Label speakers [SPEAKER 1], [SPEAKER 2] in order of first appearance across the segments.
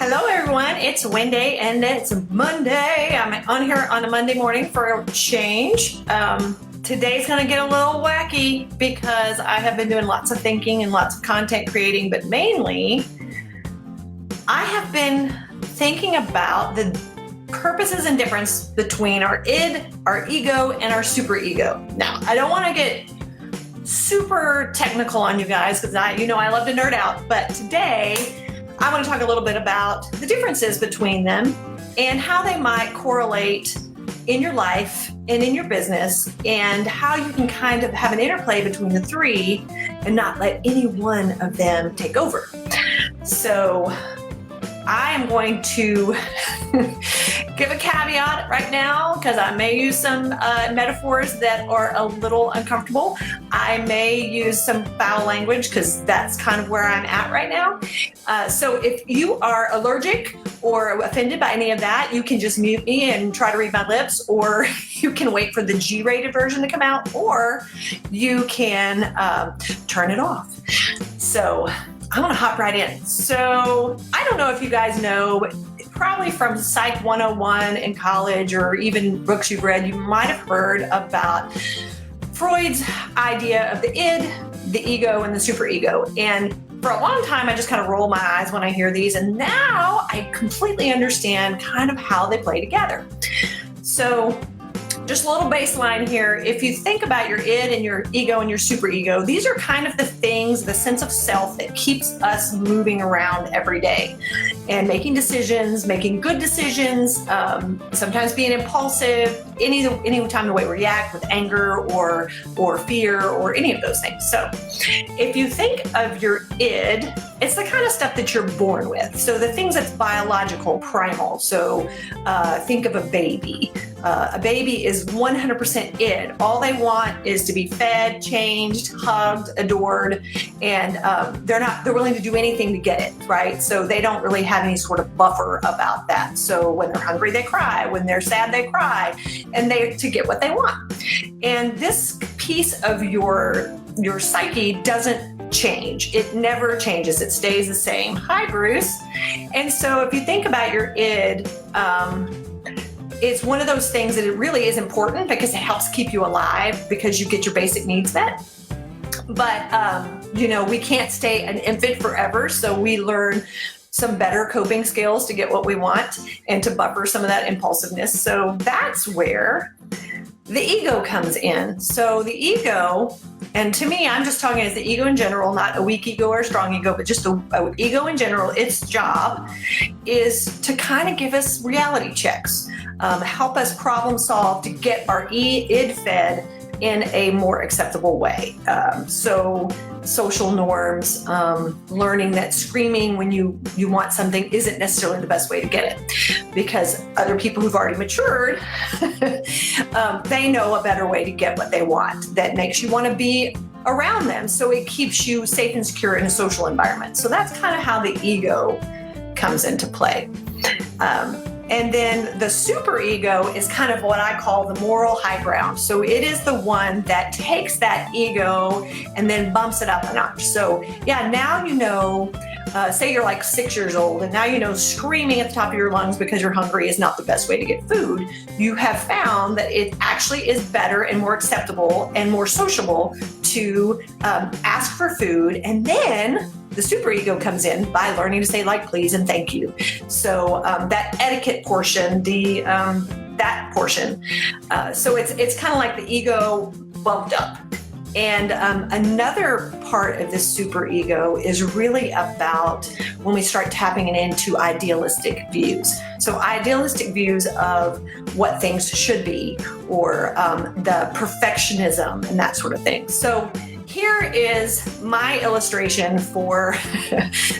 [SPEAKER 1] Hello, everyone. It's Wendy, and it's Monday. I'm on here on a Monday morning for a change. Today's going to get a little wacky because I have been doing lots of thinking and lots of content creating, but mainly I have been thinking about the purposes and difference between our id, our ego, and our superego. Now, I don't want to get super technical on you guys because I love to nerd out, but today I want to talk a little bit about the differences between them and how they might correlate in your life and in your business, and how you can kind of have an interplay between the three and not let any one of them take over. So I am going to give a caveat right now because I may use some metaphors that are a little uncomfortable. I may use some foul language because that's kind of where I'm at right now. So if you are allergic or offended by any of that, you can just mute me and try to read my lips, or you can wait for the G-rated version to come out, or you can turn it off. So I'm going to hop right in. So I don't know if you guys know, probably from Psych 101 in college or even books you've read, you might have heard about Freud's idea of the id, the ego, and the superego. And for a long time, I just kind of roll my eyes when I hear these. And now I completely understand kind of how they play together. So just a little baseline here. If you think about your id and your ego and your superego, these are kind of the things, the sense of self that keeps us moving around every day and making decisions, making good decisions, sometimes being impulsive, any time the way we react with anger or fear or any of those things. So if you think of your id, it's the kind of stuff that you're born with. So the things that's biological, primal. So think of a baby. A baby is 100% id. All they want is to be fed, changed, hugged, adored, and they're willing to do anything to get it, right? So they don't really have any sort of buffer about that. So when they're hungry, they cry. When they're sad, they cry, and to get what they want. And this piece of your psyche doesn't change. It never changes. It stays the same. Hi, Bruce. And so if you think about your id, it's one of those things that it really is important because it helps keep you alive because you get your basic needs met. But, we can't stay an infant forever. So we learn some better coping skills to get what we want and to buffer some of that impulsiveness. So that's where the ego comes in. So the ego, and to me, I'm just talking as the ego in general, not a weak ego or a strong ego, but just a ego in general. Its job is to kind of give us reality checks, help us problem solve to get our id fed in a more acceptable way. So social norms, learning that screaming when you want something isn't necessarily the best way to get it, because other people who've already matured, they know a better way to get what they want that makes you want to be around them. So it keeps you safe and secure in a social environment. So that's kind of how the ego comes into play. And then the superego is kind of what I call the moral high ground. So it is the one that takes that ego and then bumps it up a notch. So yeah, now say you're like 6 years old and now screaming at the top of your lungs because you're hungry is not the best way to get food. You have found that it actually is better and more acceptable and more sociable to ask for food, and then the superego comes in by learning to say like, please and thank you. So that etiquette portion, that portion. So it's kind of like the ego bumped up. And another part of this superego is really about when we start tapping into idealistic views. So idealistic views of what things should be, or the perfectionism and that sort of thing. So here is my illustration for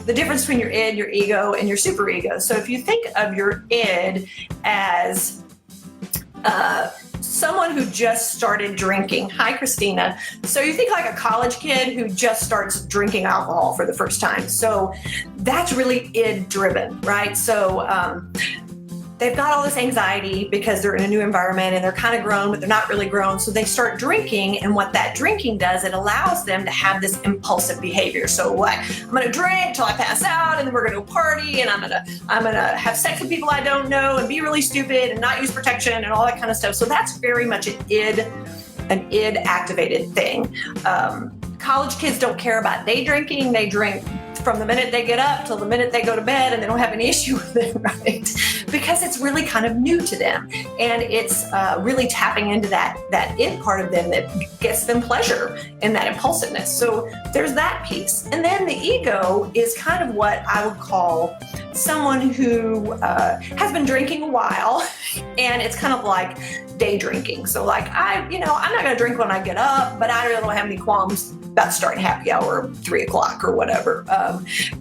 [SPEAKER 1] the difference between your id, your ego, and your superego. So if you think of your id as someone who just started drinking. Hi, Christina. So you think like a college kid who just starts drinking alcohol for the first time. So that's really id driven, right? So they've got all this anxiety because they're in a new environment and they're kind of grown, but they're not really grown. So they start drinking. And what that drinking does, it allows them to have this impulsive behavior. So like, I'm going to drink till I pass out, and then we're going to go party, and I'm going to have sex with people I don't know and be really stupid and not use protection and all that kind of stuff. So that's very much an id activated thing. College kids don't care about day drinking. They drink from the minute they get up till the minute they go to bed, and they don't have any issue with it, right? Because it's really kind of new to them, and it's really tapping into that id part of them that gets them pleasure in that impulsiveness. So there's that piece. And then the ego is kind of what I would call someone who has been drinking a while, and it's kind of like day drinking. So like I'm not going to drink when I get up, but I really don't have any qualms about starting happy hour 3:00 or whatever.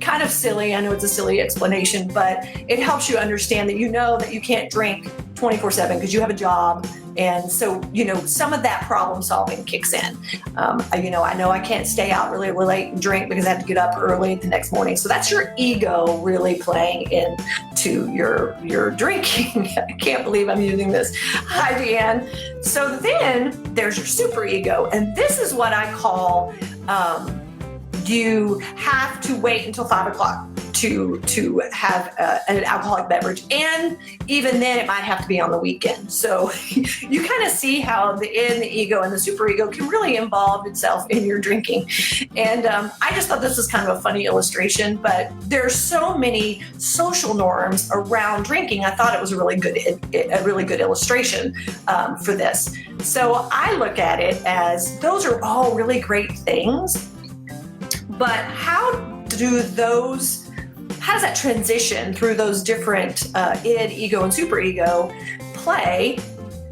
[SPEAKER 1] Kind of silly. I know it's a silly explanation, but it helps you understand that that you can't drink 24/7 because you have a job. And so, some of that problem solving kicks in. I know I can't stay out really late and drink because I have to get up early the next morning. So that's your ego really playing into your drinking. I can't believe I'm using this. Hi, Deanne. So then there's your superego. And this is what I call you have to wait until 5:00 to have an alcoholic beverage, and even then it might have to be on the weekend. So you kind of see how the ego and the superego can really involve itself in your drinking. And I just thought this was kind of a funny illustration, but there's so many social norms around drinking. I thought it was a really good illustration for this. So I look at it as those are all really great things, but how does that transition through those different id, ego, and superego play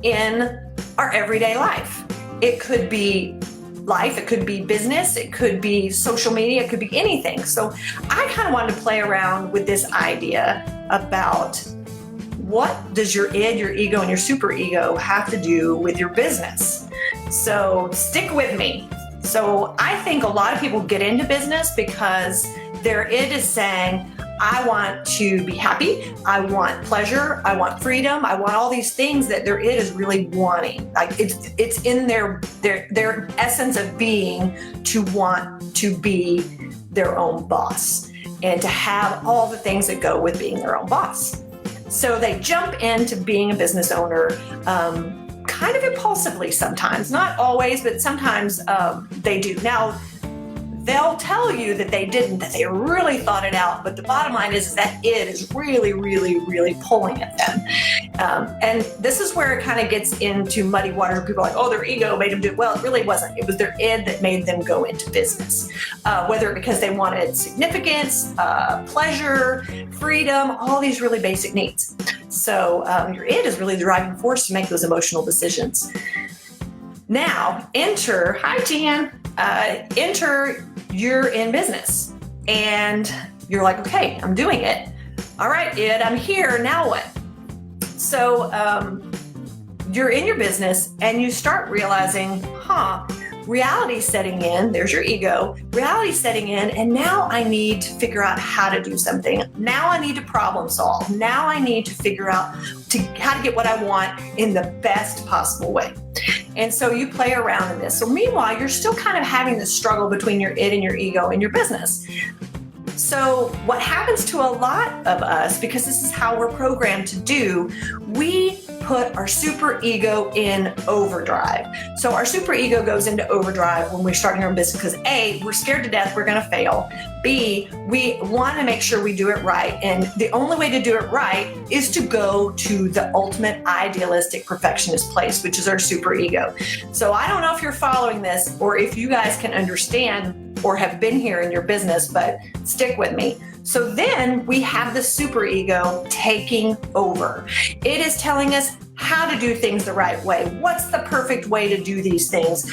[SPEAKER 1] in our everyday life? It could be life, it could be business, it could be social media, it could be anything. So I kind of wanted to play around with this idea about what does your id, your ego, and your superego have to do with your business. So stick with me. So I think a lot of people get into business because their id is saying, I want to be happy, I want pleasure, I want freedom, I want all these things that their id is really wanting. Like it's in their essence of being to want to be their own boss and to have all the things that go with being their own boss. So they jump into being a business owner kind of impulsively sometimes, not always, but sometimes they do. Now, they'll tell you that they didn't, that they really thought it out, but the bottom line is that id is really, really, really pulling at them. And this is where it kind of gets into muddy waters. People are like, oh, their ego made them do it. Well, it really wasn't. It was their id that made them go into business, whether because they wanted significance, pleasure, freedom, all these really basic needs. So your id is really the driving force to make those emotional decisions. Now, hi Jan, you're in business and you're like, okay, I'm doing it. All right, id, I'm here, now what? So you're in your business and you start realizing, reality setting in, there's your ego, reality setting in, and now I need to figure out how to do something. Now I need to problem solve. Now I need to figure out how to get what I want in the best possible way. And so you play around in this. So meanwhile, you're still kind of having this struggle between your id and your ego in your business. So what happens to a lot of us, because this is how we're programmed to do, we put our superego in overdrive. So our superego goes into overdrive when we're starting our own business because A, we're scared to death we're going to fail. B, we want to make sure we do it right. And the only way to do it right is to go to the ultimate idealistic perfectionist place, which is our superego. So I don't know if you're following this or if you guys can understand or have been here in your business, but stick with me. So then we have the superego taking over. It is telling us how to do things the right way. What's the perfect way to do these things?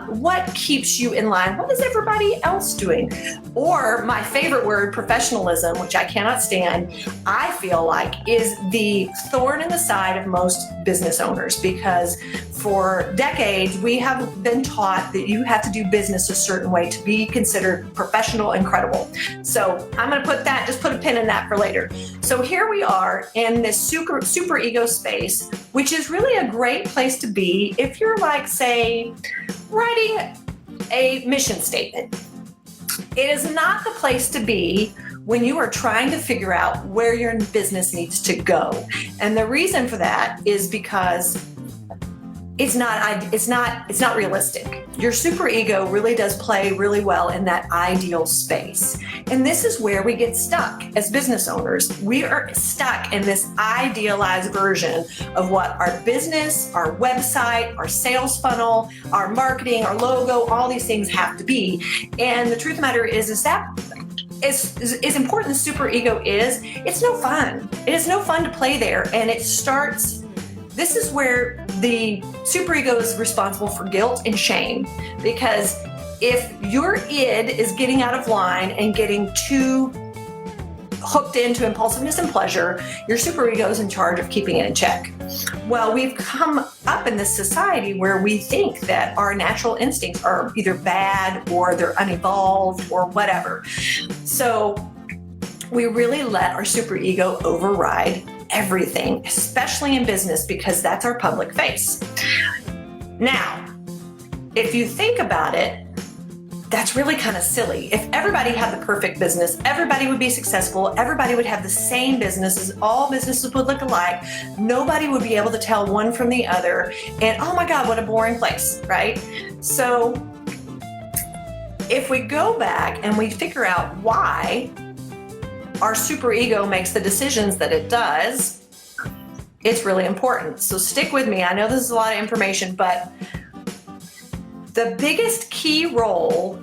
[SPEAKER 1] What keeps you in line? What is everybody else doing? Or my favorite word, professionalism, which I cannot stand, I feel like is the thorn in the side of most business owners, because for decades, we have been taught that you have to do business a certain way to be considered professional and credible. So I'm going to just put a pin in that for later. So here we are in this super ego space, which is really a great place to be if you're like, say, writing a mission statement. It is not the place to be when you are trying to figure out where your business needs to go. And the reason for that is because it's not realistic. Your superego really does play really well in that ideal space. And this is where we get stuck as business owners. We are stuck in this idealized version of what our business, our website, our sales funnel, our marketing, our logo, all these things have to be. And the truth of the matter is that as important as superego is, it's no fun. It is no fun to play there. And this is where the superego is responsible for guilt and shame, because if your id is getting out of line and getting too hooked into impulsiveness and pleasure, your superego is in charge of keeping it in check. Well, we've come up in this society where we think that our natural instincts are either bad or they're unevolved or whatever. So we really let our superego override everything, especially in business, because that's our public face. Now, if you think about it, that's really kind of silly. If everybody had the perfect business, everybody would be successful, everybody would have the same businesses, all businesses would look alike, nobody would be able to tell one from the other, and oh my God, what a boring place, right? So if we go back and we figure out why our superego makes the decisions that it does, it's really important. So stick with me. I know this is a lot of information, but the biggest key role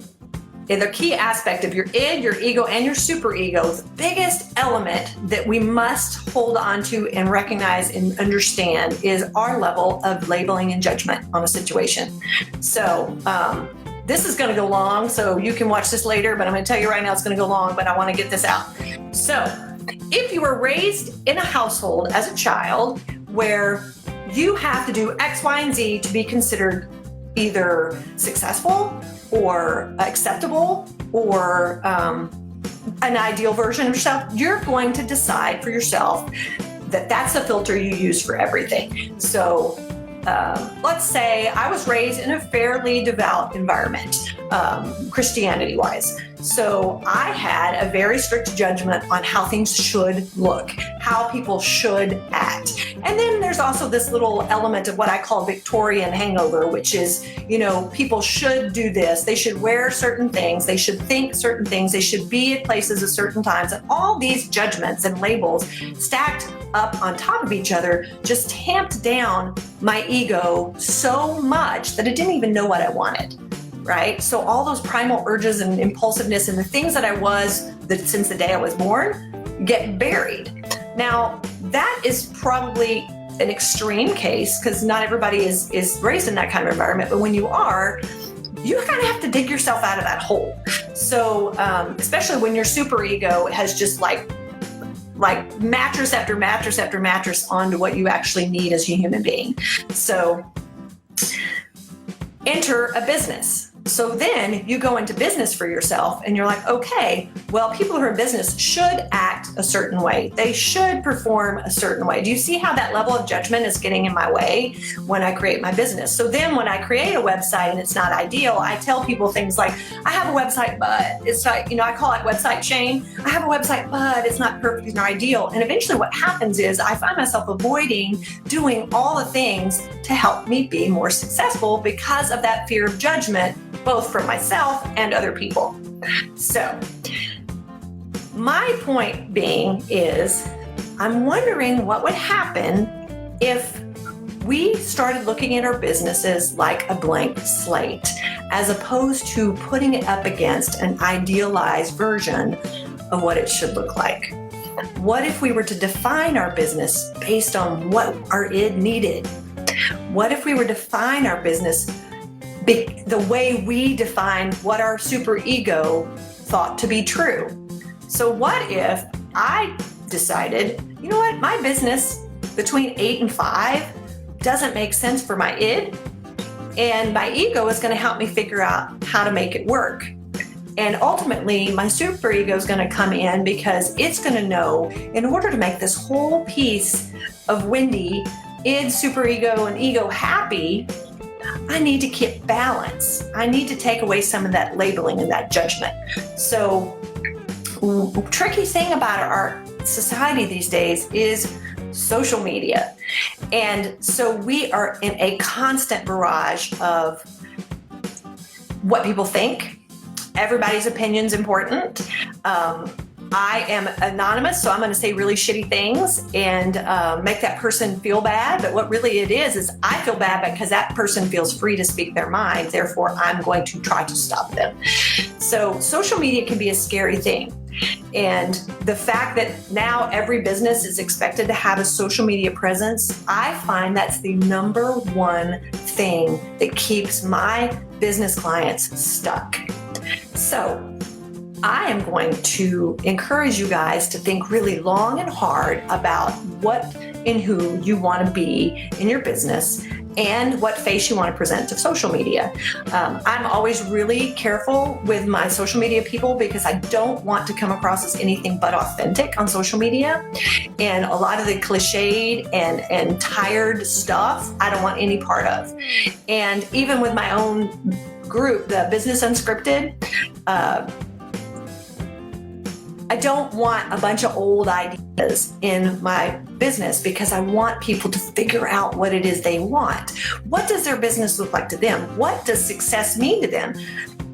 [SPEAKER 1] and the key aspect of your id, your ego, and your superego, the biggest element that we must hold on to and recognize and understand is our level of labeling and judgment on a situation. So, this is going to go long, so you can watch this later, but I'm going to tell you right now it's going to go long, but I want to get this out. So, if you were raised in a household as a child where you have to do X, Y, and Z to be considered either successful or acceptable or an ideal version of yourself, you're going to decide for yourself that that's the filter you use for everything. So, let's say I was raised in a fairly devout environment, Christianity-wise. So I had a very strict judgment on how things should look, how people should act. And then there's also this little element of what I call Victorian hangover, which is, people should do this. They should wear certain things. They should think certain things. They should be at places at certain times. And all these judgments and labels stacked up on top of each other just tamped down my ego so much that it didn't even know what I wanted. Right? So all those primal urges and impulsiveness and the things that I was since the day I was born get buried. Now, that is probably an extreme case because not everybody is raised in that kind of environment. But when you are, you kind of have to dig yourself out of that hole. So especially when your superego has just like mattress after mattress after mattress onto what you actually need as a human being. So enter a business. So then you go into business for yourself and you're like, okay, well, people who are in business should act a certain way. They should perform a certain way. Do you see how that level of judgment is getting in my way when I create my business? So then when I create a website and it's not ideal, I tell people things like, I have a website, but it's like, I call it website shame. I have a website, but it's not perfect nor ideal. And eventually what happens is I find myself avoiding doing all the things to help me be more successful because of that fear of judgment, both from myself and other people. So my point being is I'm wondering what would happen if we started looking at our businesses like a blank slate, as opposed to putting it up against an idealized version of what it should look like. What if we were to define our business based on what our id needed? What if we were to define our business the way we defined what our superego thought to be true? So what if I decided, my business between 8 and 5, doesn't make sense for my id, and my ego is going to help me figure out how to make it work. And ultimately, my superego is going to come in because it's going to know, in order to make this whole piece of Wendy, id, superego, and ego happy, I need to keep balance. I need to take away some of that labeling and that judgment. So, tricky thing about our society these days is social media. And so we are in a constant barrage of what people think. Everybody's opinion's important. I am anonymous, so I'm going to say really shitty things and make that person feel bad. But what really it is I feel bad because that person feels free to speak their mind. Therefore, I'm going to try to stop them. So social media can be a scary thing. And the fact that now every business is expected to have a social media presence, I find that's the number one thing that keeps my business clients stuck. So I am going to encourage you guys to think really long and hard about what and who you want to be in your business and what face you want to present to social media. I'm always really careful with my social media people because I don't want to come across as anything but authentic on social media. And a lot of the cliched and tired stuff, I don't want any part of. And even with my own group, the Business Unscripted, I don't want a bunch of old ideas in my business because I want people to figure out what it is they want. What does their business look like to them? What does success mean to them?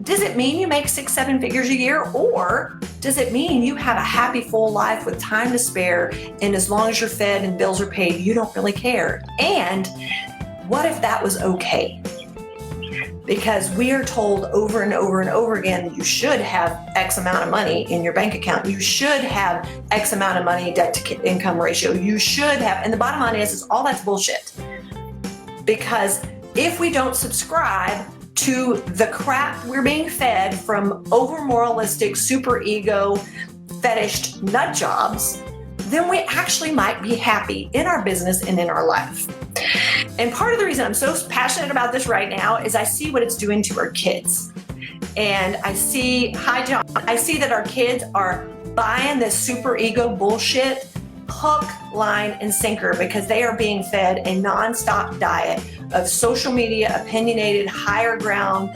[SPEAKER 1] Does it mean you make 6-7 figures a year, or does it mean you have a happy, full life with time to spare, and as long as you're fed and bills are paid, you don't really care? And what if that was okay? Because we are told over and over and over again, you should have X amount of money in your bank account. You should have X amount of money debt to income ratio. You should have, and the bottom line is all that's bullshit. Because if we don't subscribe to the crap we're being fed from over moralistic, super ego, fetished nut jobs, then we actually might be happy in our business and in our life. And part of the reason I'm so passionate about this right now is I see what it's doing to our kids. And I see, hi John, I see that our kids are buying this super ego bullshit hook, line, and sinker because they are being fed a nonstop diet of social media, opinionated, higher ground,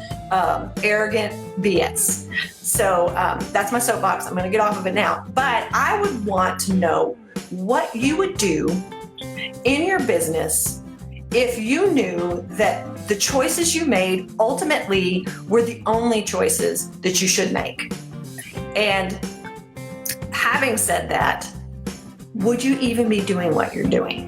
[SPEAKER 1] arrogant BS. So that's my soapbox. I'm going to get off of it now. But I would want to know what you would do in your business if you knew that the choices you made ultimately were the only choices that you should make. And having said that, would you even be doing what you're doing?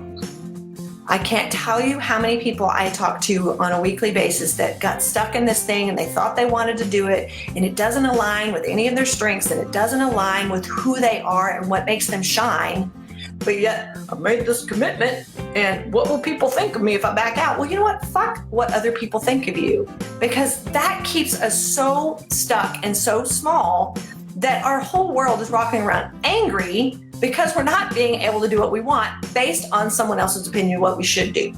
[SPEAKER 1] I can't tell you how many people I talk to on a weekly basis that got stuck in this thing and they thought they wanted to do it and it doesn't align with any of their strengths and it doesn't align with who they are and what makes them shine. But yet I've made this commitment and what will people think of me if I back out? Well, you know what? Fuck what other people think of you, because that keeps us so stuck and so small that our whole world is rocking around angry because we're not being able to do what we want based on someone else's opinion of what we should do.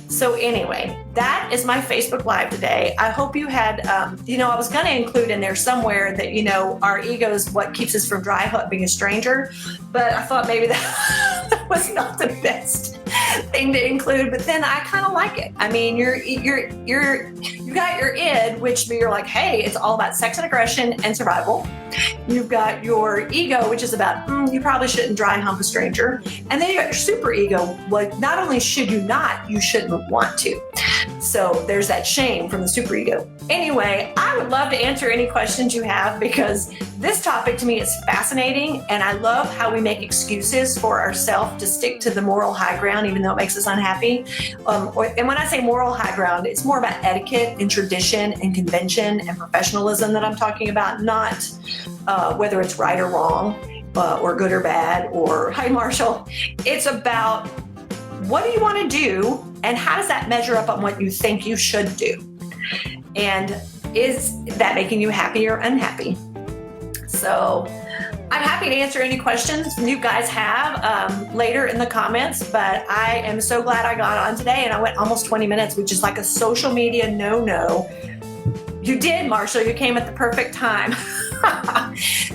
[SPEAKER 1] So anyway, that is my Facebook Live today. I hope you had, I was going to include in there somewhere that, our ego is what keeps us from dry humping a stranger, but I thought maybe that was not the best thing to include, but then I kind of like it. I mean, you got your id, which you're like, hey, it's all about sex and aggression and survival. You've got your ego, which is about, you probably shouldn't dry hump a stranger. And then you got your super ego. Well, not only should you not, you shouldn't want to. So there's that shame from the super ego. Anyway, I would love to answer any questions you have because this topic to me is fascinating. And I love how we make excuses for ourselves to stick to the moral high ground, even though it makes us unhappy. And when I say moral high ground, it's more about etiquette and tradition and convention and professionalism that I'm talking about, not whether it's right or wrong, or good or bad, or hi Marshall. It's about what do you want to do and how does that measure up on what you think you should do? And is that making you happy or unhappy? So I'm happy to answer any questions you guys have later in the comments, but I am so glad I got on today, and I went almost 20 minutes, which is like a social media no-no. You did, Marshall. You came at the perfect time.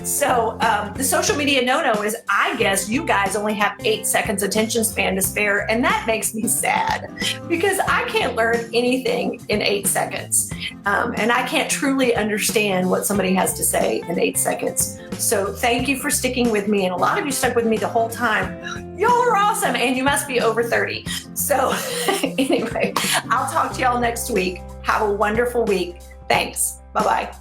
[SPEAKER 1] So the social media no-no is, I guess you guys only have 8 seconds attention span to spare, and that makes me sad because I can't learn anything in 8 seconds, and I can't truly understand what somebody has to say in 8 seconds. So thank you for sticking with me, and a lot of you stuck with me the whole time. Y'all are awesome, and you must be over 30. So anyway, I'll talk to y'all next week. Have a wonderful week. Thanks. Bye-bye.